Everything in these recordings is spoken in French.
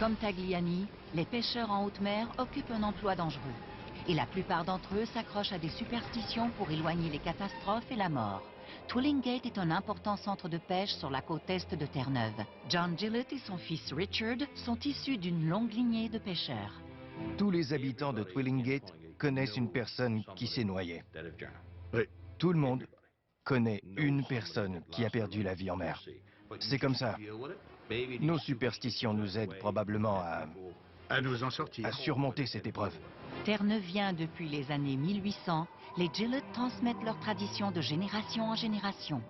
Comme Tagliani, les pêcheurs en haute mer occupent un emploi dangereux. Et la plupart d'entre eux s'accrochent à des superstitions pour éloigner les catastrophes et la mort. Twillingate est un important centre de pêche sur la côte est de Terre-Neuve. John Gillett et son fils Richard sont issus d'une longue lignée de pêcheurs. Tous les habitants de Twillingate connaissent une personne qui s'est noyée. Oui. Tout le monde connaît une personne qui a perdu la vie en mer. C'est comme ça. Nos superstitions nous aident probablement À nous en sortir. à surmonter cette épreuve. Terre-Neuvien depuis les années 1800, les Gillett transmettent leur tradition de génération en génération.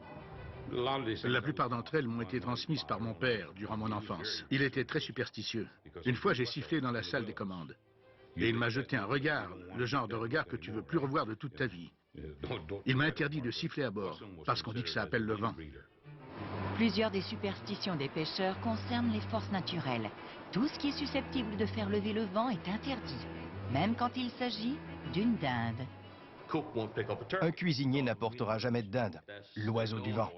La plupart d'entre elles m'ont été transmises par mon père durant mon enfance. Il était très superstitieux. Une fois, j'ai sifflé dans la salle des commandes. Et il m'a jeté un regard, le genre de regard que tu veux plus revoir de toute ta vie. Il m'a interdit de siffler à bord, parce qu'on dit que ça appelle le vent. Plusieurs des superstitions des pêcheurs concernent les forces naturelles. Tout ce qui est susceptible de faire lever le vent est interdit, même quand il s'agit d'une dinde. Un cuisinier n'apportera jamais de dinde, l'oiseau du vent.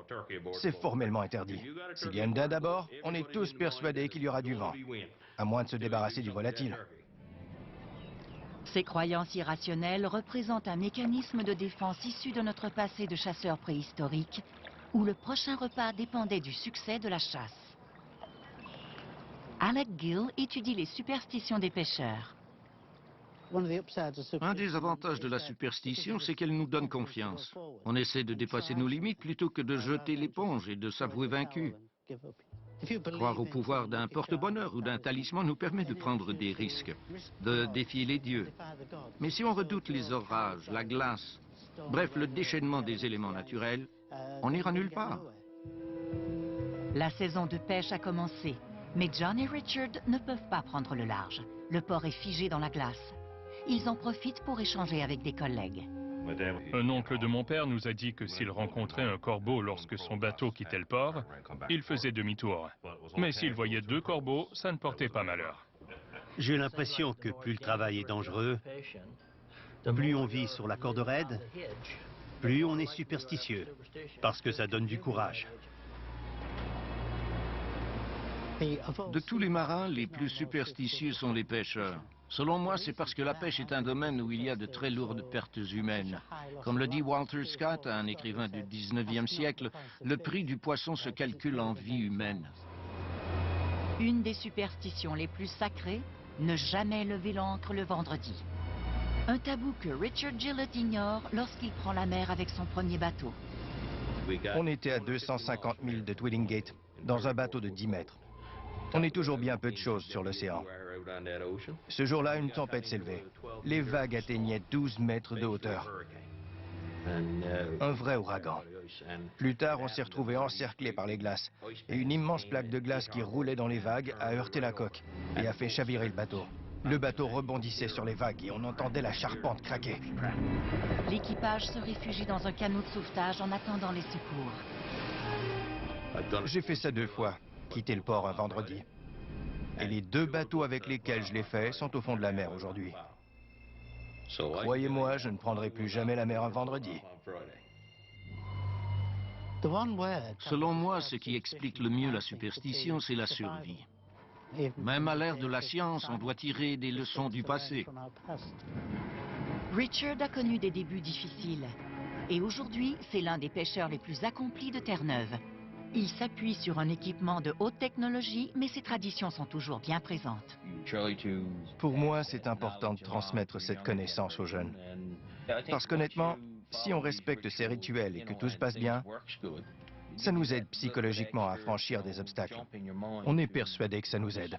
C'est formellement interdit. S'il y a une dinde à bord, on est tous persuadés qu'il y aura du vent, à moins de se débarrasser du volatile. Ces croyances irrationnelles représentent un mécanisme de défense issu de notre passé de chasseurs préhistoriques, où le prochain repas dépendait du succès de la chasse. Alec Gill étudie les superstitions des pêcheurs. Un des avantages de la superstition, c'est qu'elle nous donne confiance. On essaie de dépasser nos limites plutôt que de jeter l'éponge et de s'avouer vaincu. Croire au pouvoir d'un porte-bonheur ou d'un talisman nous permet de prendre des risques, de défier les dieux. Mais si on redoute les orages, la glace, bref, le déchaînement des éléments naturels, on n'ira nulle part. La saison de pêche a commencé, mais John et Richard ne peuvent pas prendre le large. Le port est figé dans la glace. Ils en profitent pour échanger avec des collègues. Un oncle de mon père nous a dit que s'il rencontrait un corbeau lorsque son bateau quittait le port, il faisait demi-tour. Mais s'il voyait deux corbeaux, ça ne portait pas malheur. J'ai l'impression que plus le travail est dangereux, plus on vit sur la corde raide, plus on est superstitieux, parce que ça donne du courage. De tous les marins, les plus superstitieux sont les pêcheurs. Selon moi, c'est parce que la pêche est un domaine où il y a de très lourdes pertes humaines. Comme le dit Walter Scott, un écrivain du 19e siècle, le prix du poisson se calcule en vie humaine. Une des superstitions les plus sacrées, ne jamais lever l'ancre le vendredi. Un tabou que Richard Gillett ignore lorsqu'il prend la mer avec son premier bateau. On était à 250 milles de Twillingate, dans un bateau de 10 mètres. On est toujours bien peu de choses sur l'océan. Ce jour-là, une tempête s'est levée. Les vagues atteignaient 12 mètres de hauteur. Un vrai ouragan. Plus tard, on s'est retrouvé encerclé par les glaces. Et une immense plaque de glace qui roulait dans les vagues a heurté la coque et a fait chavirer le bateau. Le bateau rebondissait sur les vagues et on entendait la charpente craquer. L'équipage se réfugie dans un canot de sauvetage en attendant les secours. J'ai fait ça 2 fois, quitter le port un vendredi. Et les 2 bateaux avec lesquels je l'ai fait sont au fond de la mer aujourd'hui. Croyez-moi, je ne prendrai plus jamais la mer un vendredi. Selon moi, ce qui explique le mieux la superstition, c'est la survie. Même à l'ère de la science, on doit tirer des leçons du passé. Richard a connu des débuts difficiles. Et aujourd'hui, c'est l'un des pêcheurs les plus accomplis de Terre-Neuve. Il s'appuie sur un équipement de haute technologie, mais ses traditions sont toujours bien présentes. Pour moi, c'est important de transmettre cette connaissance aux jeunes. Parce qu'honnêtement, si on respecte ces rituels et que tout se passe bien, ça nous aide psychologiquement à franchir des obstacles. On est persuadé que ça nous aide.